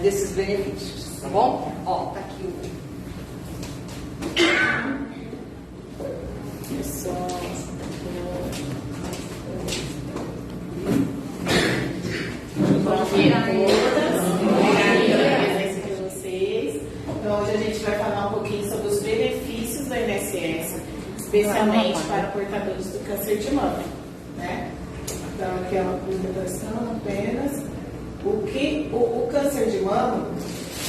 desses benefícios, tá bom? Ó, tá aqui o... Bom dia a todas, obrigada pela presença de vocês. Então, hoje a gente vai falar um pouquinho sobre os benefícios do INSS, especialmente para portadores do câncer de mama, né? Então, aqui é uma apresentação apenas. O câncer de mama,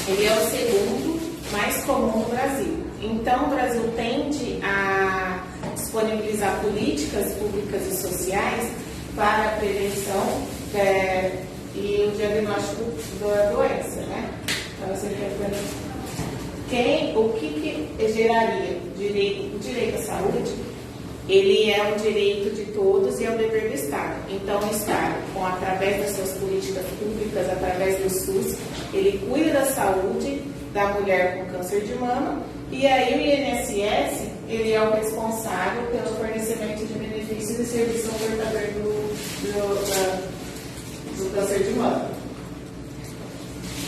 ele é o segundo mais comum no Brasil. Então, o Brasil tende a disponibilizar políticas públicas e sociais para a prevenção e o diagnóstico da doença, né? Então, você quer o que geraria o direito à saúde? Ele é um direito de todos e é um dever do Estado. Então, o Estado, através das suas políticas públicas, através do SUS, ele cuida da saúde da mulher com câncer de mama, e aí o INSS, ele é o responsável pelo fornecimento de benefícios e serviços ao portador do câncer de mama.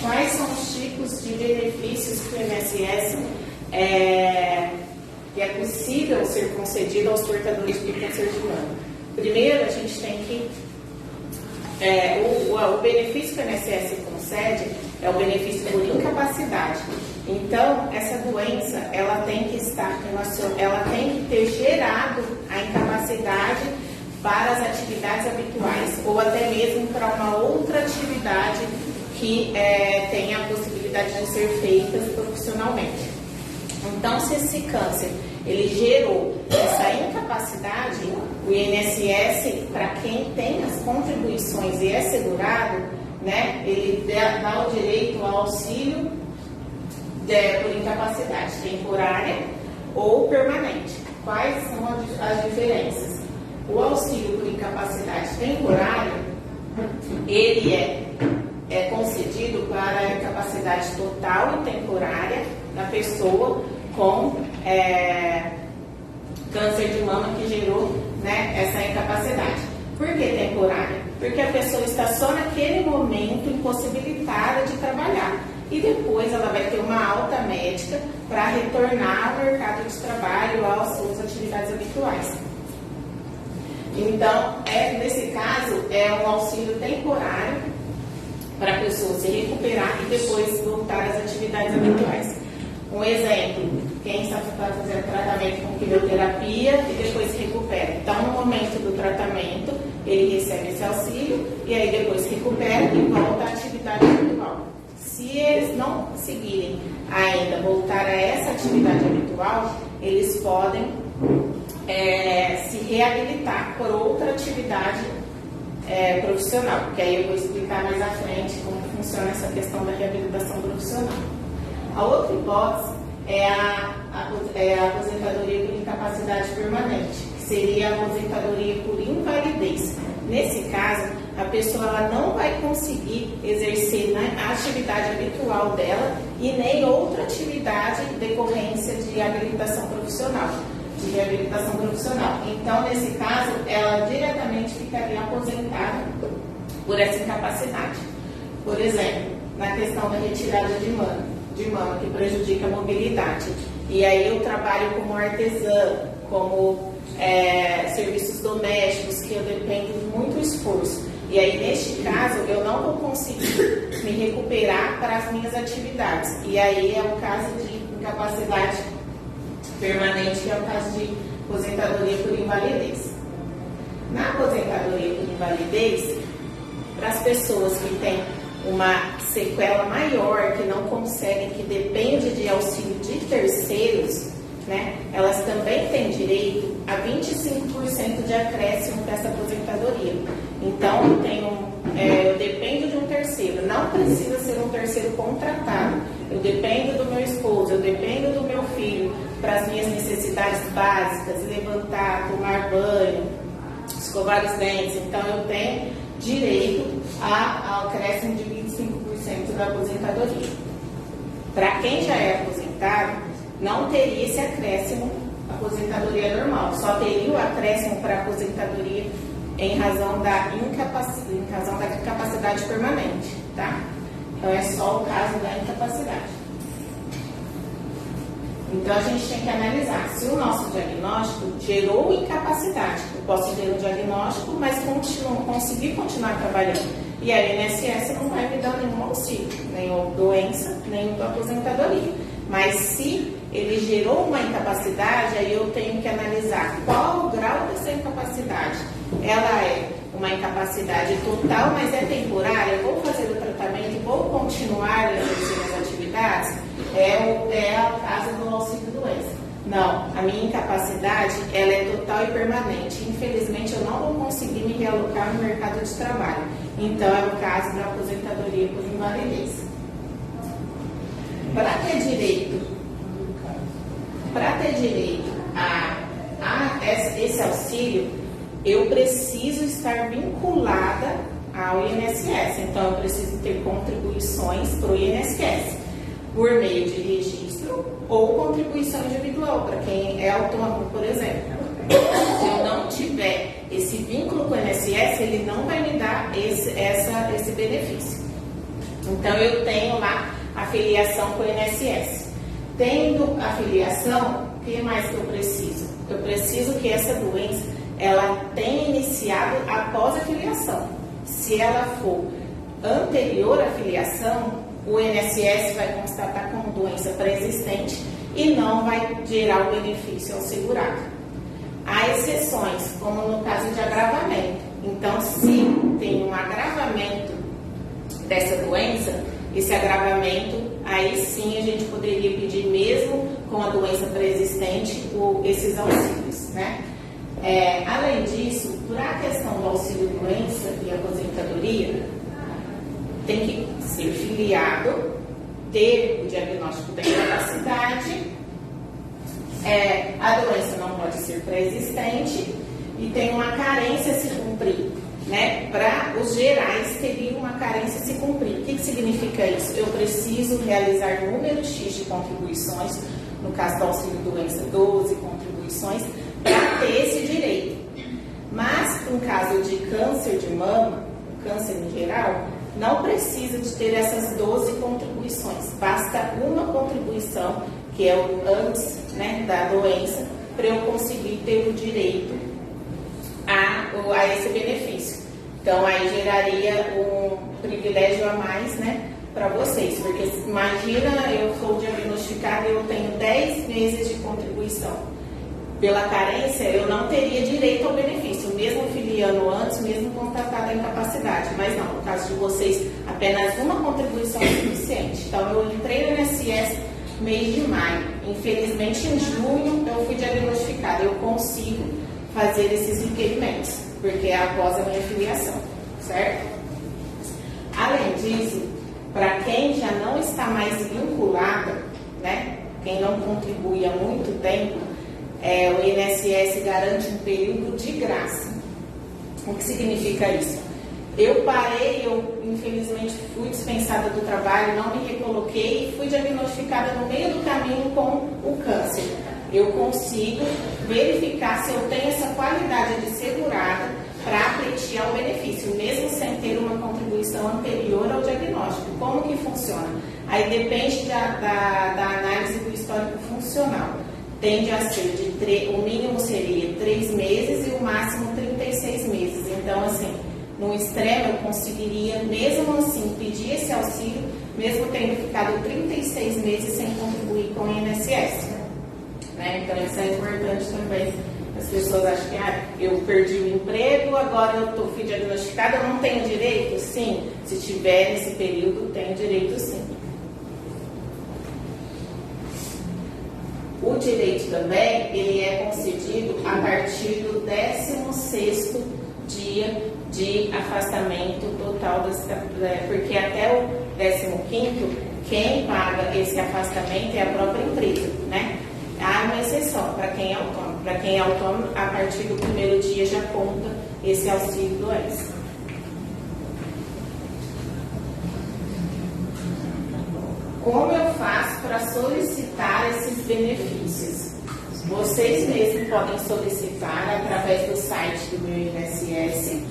Quais são os tipos de benefícios que o INSS é possível ser concedido aos portadores de câncer de mama? Primeiro, a gente tem que... o benefício que o INSS concede é o benefício por incapacidade. Então, essa doença, ela tem que ter gerado a incapacidade para as atividades habituais, ou até mesmo para uma outra atividade que tenha a possibilidade de ser feita profissionalmente. Então, se esse câncer ele gerou essa incapacidade, o INSS, para quem tem as contribuições e é segurado, né, ele dá o direito ao auxílio por incapacidade temporária ou permanente. Quais são as diferenças? O auxílio por incapacidade temporária, ele é concedido para a incapacidade total e temporária da pessoa com câncer de mama que gerou, né, essa incapacidade. Por que temporária? Porque a pessoa está só naquele momento impossibilitada de trabalhar e depois ela vai ter uma alta médica para retornar ao mercado de trabalho, às suas atividades habituais. Então, nesse caso, é um auxílio temporário para a pessoa se recuperar e depois voltar às atividades habituais. Um exemplo, quem está fazendo tratamento com quimioterapia e depois se recupera. Então, no momento do tratamento, ele recebe esse auxílio e aí depois se recupera e volta à atividade habitual. Se eles não conseguirem ainda voltar a essa atividade habitual, eles podem se reabilitar por outra atividade profissional, porque aí eu vou explicar mais à frente como funciona essa questão da reabilitação profissional. A outra hipótese é a aposentadoria por incapacidade permanente, que seria a aposentadoria por invalidez. Nesse caso, a pessoa ela não vai conseguir exercer a atividade habitual dela e nem outra atividade decorrência de habilitação profissional, de reabilitação profissional. Então, nesse caso, ela diretamente ficaria aposentada por essa incapacidade. Por exemplo, na questão da retirada de mama, que prejudica a mobilidade. E aí eu trabalho como artesã, como serviços domésticos, que eu dependo de muito esforço. E aí, neste caso, eu não vou conseguir me recuperar para as minhas atividades. E aí é o caso de incapacidade permanente, que é o caso de aposentadoria por invalidez. Na aposentadoria por invalidez, para as pessoas que têm uma sequela maior, que não conseguem, que depende de auxílio de terceiros, né, elas também têm direito a 25% de acréscimo dessa aposentadoria. Então, eu dependo de um terceiro, não precisa ser um terceiro contratado. Eu dependo do meu esposo, eu dependo do meu filho para as minhas necessidades básicas, levantar, tomar banho, escovar os dentes. Então, eu tenho direito ao acréscimo de 25% da aposentadoria. Para quem já é aposentado, não teria esse acréscimo aposentadoria normal, só teria o acréscimo para aposentadoria em razão da incapacidade permanente, tá? Então é só o caso da incapacidade. Então a gente tem que analisar se o nosso diagnóstico gerou incapacidade. Eu posso ter um diagnóstico, mas conseguir continuar trabalhando. E a INSS não vai me dar nenhum auxílio, nenhuma doença, nenhuma aposentadoria. Mas se ele gerou uma incapacidade, aí eu tenho que analisar qual o grau dessa incapacidade. Ela é uma incapacidade total, mas é temporária? Eu vou fazer o tratamento e vou continuar exercendo as atividades? É o caso do auxílio-doença. Não, a minha incapacidade ela é total e permanente. Infelizmente, eu não vou conseguir me realocar no mercado de trabalho. Então, é o caso da aposentadoria por invalidez. Para ter direito a esse auxílio, eu preciso estar vinculada ao INSS. Então, eu preciso ter contribuições para o INSS, por meio de registro ou contribuição individual, para quem é autônomo, por exemplo. Se eu não tiver esse vínculo com o INSS, ele não vai me dar esse benefício. Então, eu tenho lá a filiação com o INSS. Tendo a filiação, o que mais que eu preciso? Eu preciso que essa doença ela tenha iniciado após a filiação. Se ela for anterior à filiação, o INSS vai constatar como doença pré-existente e não vai gerar o benefício ao segurado. Há exceções, como no caso de agravamento. Então, se tem um agravamento dessa doença, esse agravamento, aí sim a gente poderia pedir, mesmo com a doença pré-existente, esses auxílios, né? Além disso, para a questão do auxílio-doença e aposentadoria, tem que ser filiado, ter o diagnóstico da incapacidade, a doença não pode ser pré-existente e tem uma carência a se cumprir, né? Para os gerais, teria uma carência a se cumprir. O que significa isso? Eu preciso realizar número X de contribuições, no caso do auxílio-doença, 12 contribuições, para ter esse direito. Mas, no caso de câncer de mama, câncer em geral, não precisa de ter essas 12 contribuições. Basta uma contribuição, que é o antes, né, da doença, para eu conseguir ter o direito a esse benefício. Então, aí geraria um privilégio a mais, né, para vocês. Porque imagina, eu sou diagnosticada e eu tenho 10 meses de contribuição. Pela carência, eu não teria direito ao benefício, mesmo filiando antes, mesmo contratada a incapacidade. Mas não, no caso de vocês, apenas uma contribuição é suficiente. Então, eu entrei no INSS mês de maio. Infelizmente, em junho, eu fui diagnosticada. Eu consigo fazer esses requerimentos, porque é após a minha filiação, certo? Além disso, para quem já não está mais vinculada, né, quem não contribui há muito tempo, o INSS garante um período de graça. O que significa isso? Eu parei, eu infelizmente fui dispensada do trabalho, não me recoloquei e fui diagnosticada no meio do caminho com o câncer. Eu consigo verificar se eu tenho essa qualidade de segurada para pleitear o benefício, mesmo sem ter uma contribuição anterior ao diagnóstico. Como que funciona? Aí depende da análise do histórico funcional. Tende a ser o mínimo seria 3 meses e o máximo 36 meses. Então, assim, no extremo, eu conseguiria, mesmo assim, pedir esse auxílio, mesmo tendo ficado 36 meses sem contribuir com o INSS. Né? Então, isso é importante também. As pessoas acham que eu perdi o emprego, agora eu fui diagnosticada, eu não tenho direito? Sim, se tiver nesse período, tenho direito sim. O direito também, ele é concedido a partir do 16º dia de afastamento total, porque até o 15º, quem paga esse afastamento é a própria empresa, né? Há uma exceção para quem é autônomo. Para quem é autônomo, a partir do 1º dia já conta esse auxílio-doença. Como eu faço para solicitar esses benefícios? Vocês mesmos podem solicitar através do site do meu INSS,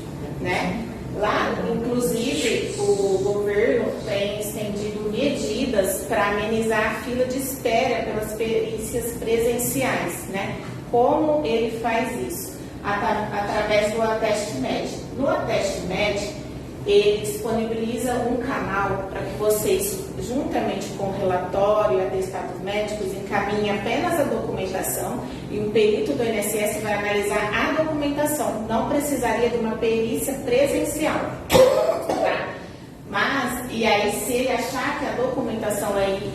né? Lá, inclusive, o governo tem para amenizar a fila de espera pelas perícias presenciais, né? Como ele faz isso? Através do Ateste Med. No Ateste Med, ele disponibiliza um canal para que vocês, juntamente com o relatório e atestados médicos, encaminhem apenas a documentação e um perito do INSS vai analisar a documentação. Não precisaria de uma perícia presencial, tá? Mas, e aí, se ele achar que a documentação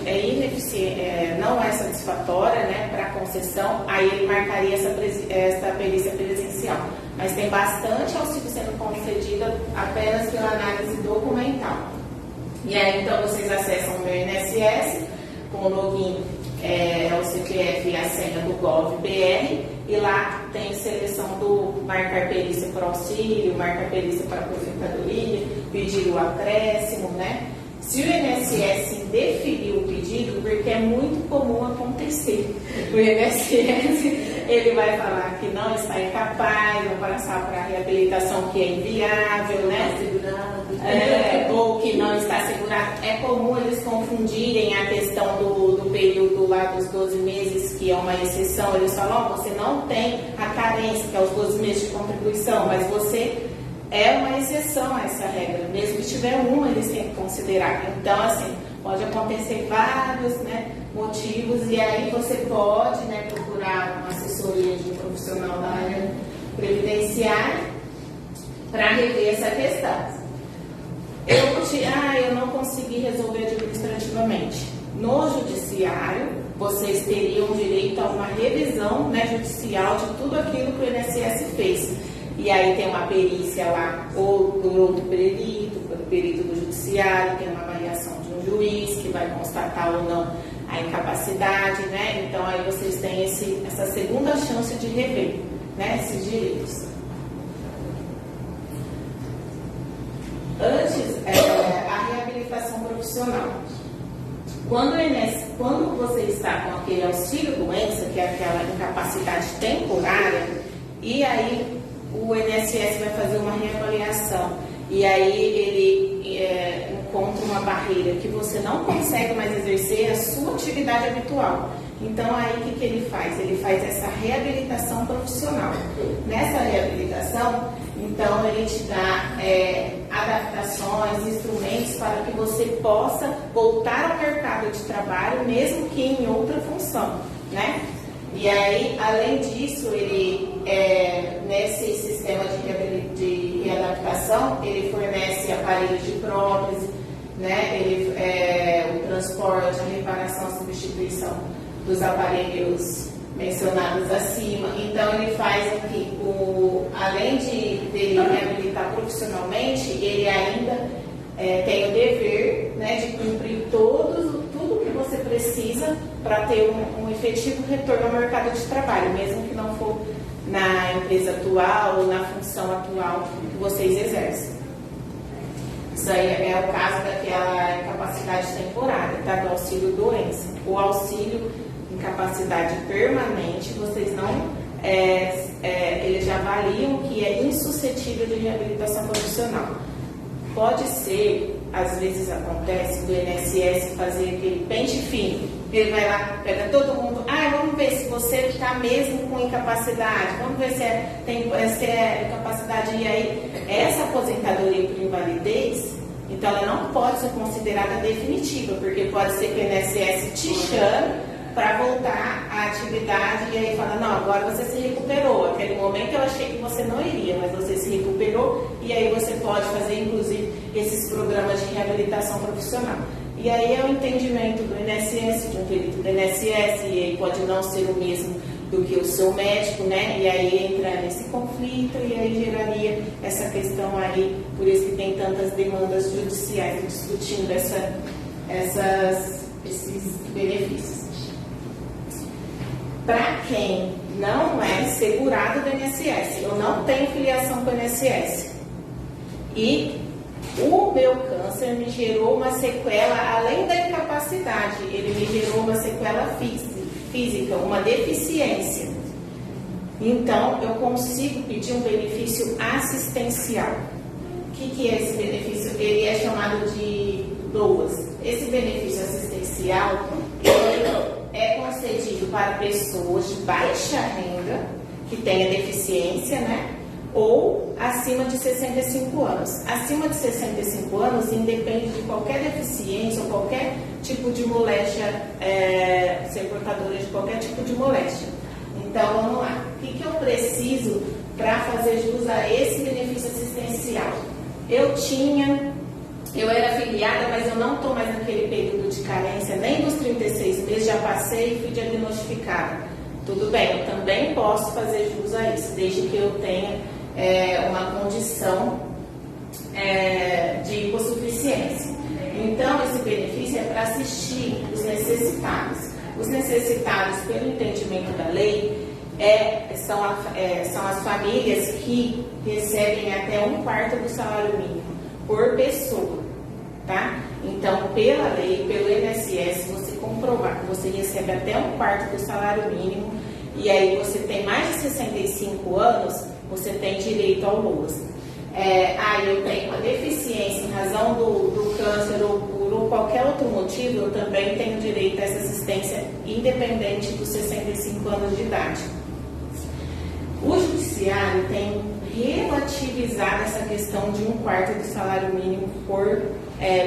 é ineficiente, não é satisfatória, né, para concessão, aí ele marcaria essa perícia presencial. Mas tem bastante auxílio sendo concedido apenas pela análise documental. E aí, então, vocês acessam o meu INSS com o login, o CPF e a senha do GovBR, e lá tem seleção do marcar perícia para auxílio, marcar perícia para aposentadoria, pedir o acréscimo, né? Se o INSS indeferiu o pedido, porque é muito comum acontecer, o INSS ele vai falar que não está incapaz, vai passar para a reabilitação que é inviável, né? Ou que não está assegurado. É comum eles confundirem a questão do período lá dos 12 meses, que é uma exceção. Eles falam, você não tem a carência, que é os 12 meses de contribuição, mas você é uma exceção a essa regra. Mesmo que tiver uma, eles têm que considerar. Então, assim, pode acontecer vários, né, motivos, e aí você pode, né, procurar uma assessoria de um profissional da área previdenciária para rever essa questão. Eu não consegui resolver administrativamente. No judiciário, vocês teriam direito a uma revisão, né, judicial de tudo aquilo que o INSS fez. E aí tem uma perícia lá, ou por outro perito, pelo perito do judiciário, tem uma avaliação de um juiz que vai constatar ou não a incapacidade, né? Então aí vocês têm essa segunda chance de rever, né, esses direitos. Antes, a reabilitação profissional. Quando você está com aquele auxílio-doença, que é aquela incapacidade temporária, e aí o INSS vai fazer uma reavaliação, e aí ele encontra uma barreira que você não consegue mais exercer a sua atividade habitual. Então, aí o que ele faz? Ele faz essa reabilitação profissional. Nessa reabilitação, então, ele te dá adaptações, instrumentos para que você possa voltar ao mercado de trabalho, mesmo que em outra função, né? E aí, além disso, ele, nesse sistema de readaptação, ele fornece aparelhos de prótese, né? O transporte, a reparação, a substituição dos aparelhos mencionados acima. Então, ele faz aqui, além de reabilitar profissionalmente, ele ainda tem o dever, né, de cumprir tudo que você precisa para ter um efetivo retorno ao mercado de trabalho, mesmo que não for na empresa atual ou na função atual que vocês exercem. Isso aí é o caso daquela incapacidade temporária, tá? Do auxílio doença. O auxílio incapacidade permanente, vocês não, eles já avaliam que é insuscetível de reabilitação profissional. Pode ser, às vezes acontece, do INSS fazer aquele pente fino. Ele vai lá, pega todo mundo, vamos ver se você está mesmo com incapacidade, vamos ver se é incapacidade. E aí, essa aposentadoria por invalidez, então ela não pode ser considerada definitiva, porque pode ser que o INSS te chame para voltar à atividade e aí fala, não, agora você se recuperou. Aquele momento eu achei que você não iria, mas você se recuperou e aí você pode fazer, inclusive, esses programas de reabilitação profissional. E aí é o entendimento do INSS, de um perito do INSS, e aí pode não ser o mesmo do que o seu médico, né? E aí entra nesse conflito e aí geraria essa questão aí, por isso que tem tantas demandas judiciais discutindo esses benefícios. Para quem não é segurado do INSS, eu não tenho filiação com o INSS, e o meu câncer me gerou uma sequela, além da incapacidade, ele me gerou uma sequela física, uma deficiência. Então, eu consigo pedir um benefício assistencial. O que é esse benefício? Ele é chamado de LOAS. Esse benefício assistencial ele é concedido para pessoas de baixa renda, que tenha deficiência, né? Ou acima de 65 anos. Acima de 65 anos, independe de qualquer deficiência ou qualquer tipo de moléstia, ser portadora de qualquer tipo de moléstia. Então, vamos lá. O que eu preciso para fazer jus a esse benefício assistencial? Eu era afiliada, mas eu não estou mais naquele período de carência, nem dos 36 meses, já passei e fui diagnosticada. Tudo bem, eu também posso fazer jus a isso, desde que eu tenha uma condição de hipossuficiência. Então, esse benefício é para assistir os necessitados. Os necessitados, pelo entendimento da lei, são as famílias que recebem até 1/4 do salário mínimo por pessoa, tá? Então, pela lei, pelo INSS, você comprovar que você recebe até 1/4 do salário mínimo e aí você tem mais de 65 anos, você tem direito ao LOAS. Eu tenho uma deficiência em razão do câncer ou por qualquer outro motivo, eu também tenho direito a essa assistência independente dos 65 anos de idade. O judiciário tem relativizado essa questão de 1/4 do salário mínimo por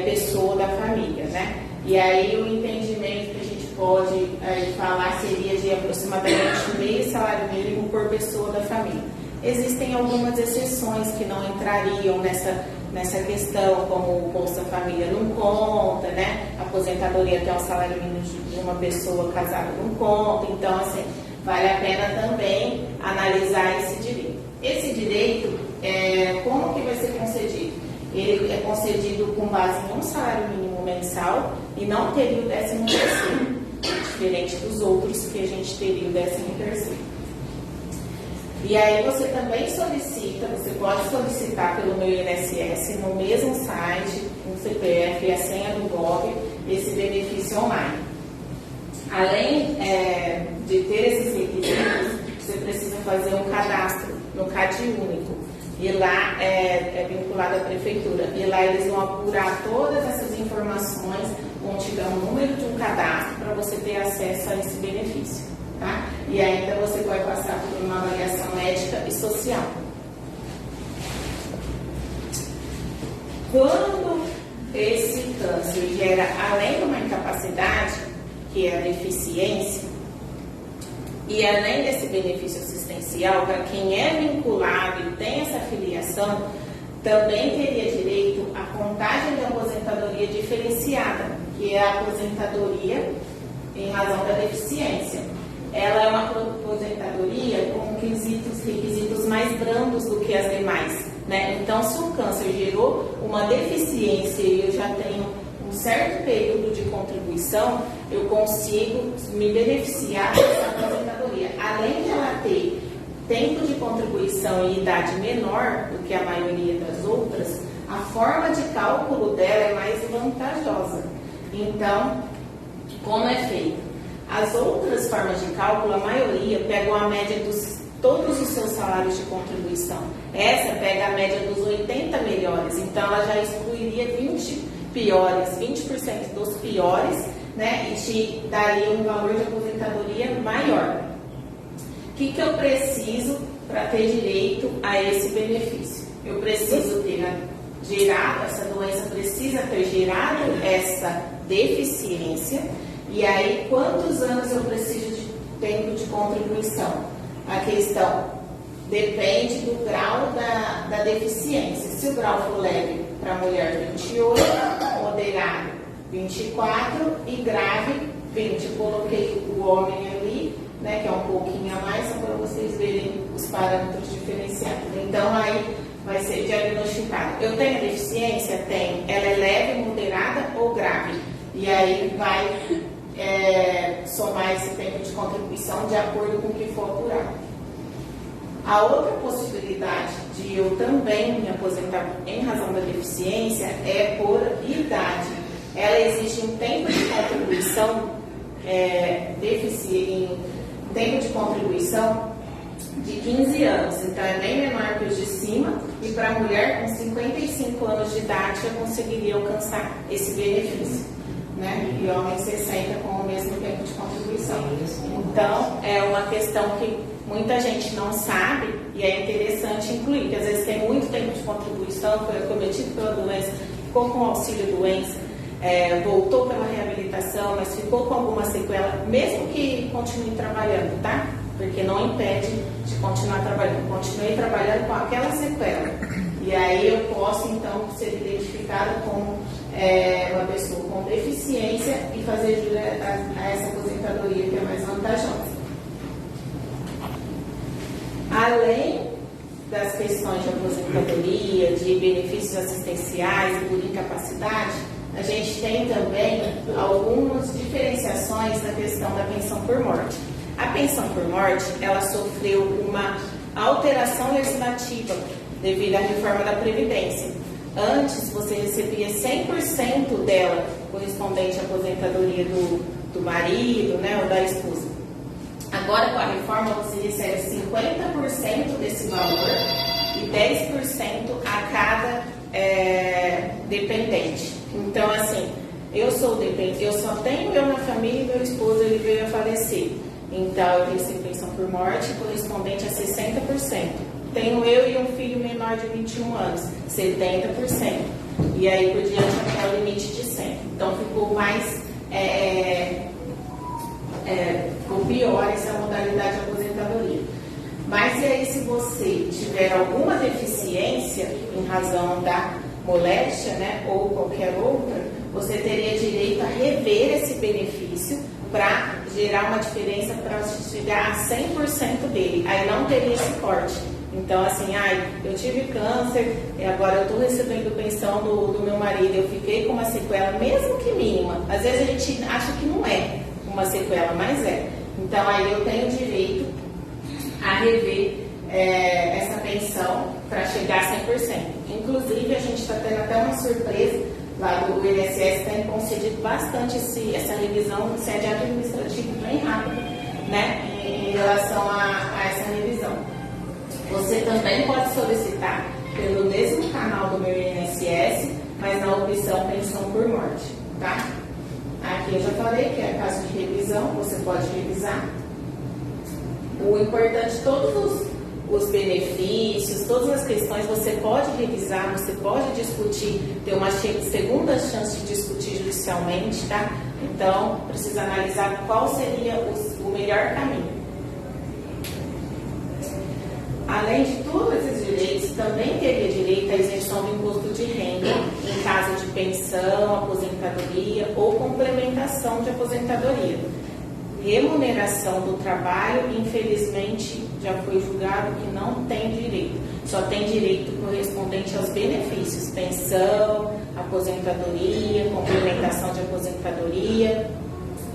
pessoa da família, né? E aí o entendimento que a gente pode falar seria de aproximadamente meio salário mínimo por pessoa da família. Existem algumas exceções que não entrariam nessa questão, como o Bolsa Família não conta, né? A aposentadoria até o salário mínimo de uma pessoa casada não conta. Então, assim, vale a pena também analisar esse direito. Esse direito, como que vai ser concedido? Ele é concedido com base em um salário mínimo mensal e não teria o 13º, diferente dos outros que a gente teria o 13º. E aí você também solicita, você pode solicitar pelo meu INSS, no mesmo site, no CPF e a senha do GOV, esse benefício online. Além de ter esses requisitos, você precisa fazer um cadastro no CadÚnico. E lá é vinculado à prefeitura. E lá eles vão apurar todas essas informações, vão te dar um número de um cadastro para você ter acesso a esse benefício. Tá? E ainda você vai passar por uma avaliação médica e social. Quando esse câncer gera, além de uma incapacidade, que é a deficiência, e além desse benefício assistencial, para quem é vinculado e tem essa filiação, também teria direito à contagem de aposentadoria diferenciada, que é a aposentadoria em razão da deficiência. Ela é uma aposentadoria com requisitos mais brandos do que as demais, né? Então, se o câncer gerou uma deficiência e eu já tenho um certo período de contribuição, eu consigo me beneficiar dessa aposentadoria. Além de ela ter tempo de contribuição e idade menor do que a maioria das outras, a forma de cálculo dela é mais vantajosa. Então, como é feito? As outras formas de cálculo, a maioria pegam a média dos todos os seus salários de contribuição. Essa pega a média dos 80 melhores, então ela já excluiria 20 piores, 20% dos piores, né? E te daria um valor de aposentadoria maior. O que eu preciso para ter direito a esse benefício? Eu preciso ter gerado, essa doença precisa ter gerado essa deficiência. E aí, quantos anos eu preciso de tempo de contribuição? A questão depende do grau da deficiência. Se o grau for leve para a mulher, 28, moderado, 24 e grave, 20. Eu coloquei o homem ali, né, que é um pouquinho a mais, só para vocês verem os parâmetros diferenciados. Então, aí vai ser diagnosticado. Eu tenho deficiência? Tenho. Ela é leve, moderada ou grave? E aí vai somar esse tempo de contribuição de acordo com o que for apurado. A outra possibilidade de eu também me aposentar em razão da deficiência é por idade. Ela exige um tempo de contribuição de 15 anos, então é bem menor que os de cima, e para a mulher com 55 anos de idade já conseguiria alcançar esse benefício, né? E homem 60 com o mesmo tempo de contribuição. Então é uma questão que muita gente não sabe e é interessante incluir, porque às vezes tem muito tempo de contribuição, foi acometido pela doença, ficou com auxílio doença, voltou pela reabilitação, mas ficou com alguma sequela, mesmo que continue trabalhando, tá? Porque não impede de continuar trabalhando. Continuei trabalhando com aquela sequela. E aí eu posso, então, ser identificado como uma pessoa com deficiência e fazer jus a essa aposentadoria que é mais vantajosa. Além das questões de aposentadoria, de benefícios assistenciais e por incapacidade, a gente tem também algumas diferenciações na questão da pensão por morte. A pensão por morte, ela sofreu uma alteração legislativa devido à reforma da Previdência. Antes, você recebia 100% dela correspondente à aposentadoria do marido, né, ou da esposa. Agora, com a reforma, você recebe 50% desse valor e 10% a cada dependente. Então, assim, eu sou dependente, eu só tenho eu na família e meu esposo ele veio a falecer. Então, eu recebo pensão por morte correspondente a 60%. Tenho eu e um filho menor de 21 anos, 70%. E aí, por diante, até o limite de 100%. Então, ficou mais... ficou pior essa modalidade de aposentadoria. Mas e aí, se você tiver alguma deficiência em razão da moléstia, né, ou qualquer outra, você teria direito a rever esse benefício para gerar uma diferença para chegar a 100% dele. Aí não teria esse corte. Então, assim, eu tive câncer, e agora eu estou recebendo pensão do meu marido, eu fiquei com uma sequela, mesmo que mínima. Às vezes a gente acha que não é uma sequela, mas é. Então, aí eu tenho direito a rever essa pensão para chegar a 100%. Inclusive, a gente está tendo até uma surpresa lá do INSS, tem concedido bastante essa revisão de sede administrativa bem rápida, né, em relação a essa revisão. Você também pode solicitar pelo mesmo canal do meu INSS, mas na opção pensão por morte, tá? Aqui eu já falei que é caso de revisão, você pode revisar. O importante, todos os benefícios, todas as questões você pode revisar, você pode discutir, ter uma segunda chance de discutir judicialmente, tá? Então, precisa analisar qual seria o melhor caminho. Além de todos esses direitos, também teria direito à isenção do imposto de renda em caso de pensão, aposentadoria ou complementação de aposentadoria. Remuneração do trabalho, infelizmente, já foi julgado que não tem direito. Só tem direito correspondente aos benefícios, pensão, aposentadoria, complementação de aposentadoria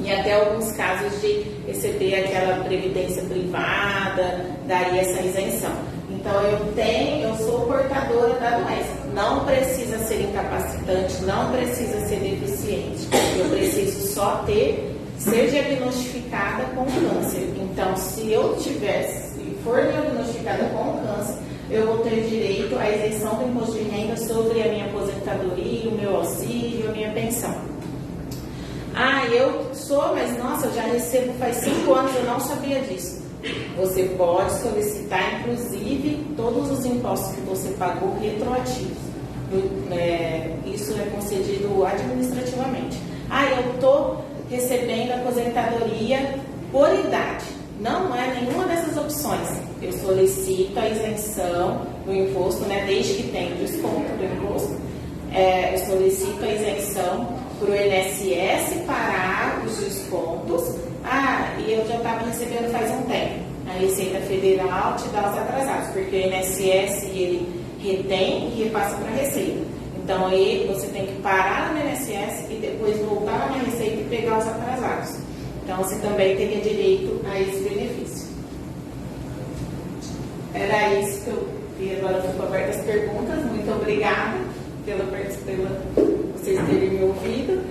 e até alguns casos de receber aquela previdência privada, daria essa isenção. Então, eu sou portadora da doença. Não precisa ser incapacitante, não precisa ser deficiente. Eu preciso só ser diagnosticada com câncer. Então, se eu for diagnosticada com câncer, eu vou ter direito à isenção do imposto de renda sobre a minha aposentadoria, o meu auxílio, a minha pensão. Eu sou, mas nossa, eu já recebo faz 5 anos, eu não sabia disso. Você pode solicitar, inclusive, todos os impostos que você pagou retroativos. Isso é concedido administrativamente. Eu estou recebendo aposentadoria por idade. Não é nenhuma dessas opções. Eu solicito a isenção do imposto, né, desde que tenha desconto do imposto. Eu solicito a isenção para o INSS parar os descontos. E eu já estava recebendo faz um tempo. A Receita Federal te dá os atrasados, porque o INSS ele retém e repassa para a Receita. Então, aí você tem que parar no INSS e depois voltar na Receita e pegar os atrasados. Então, você também teria direito a esse benefício. Era isso que eu vi. Agora ficou aberta as perguntas. Muito obrigada pela vocês terem me ouvido.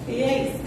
E é isso.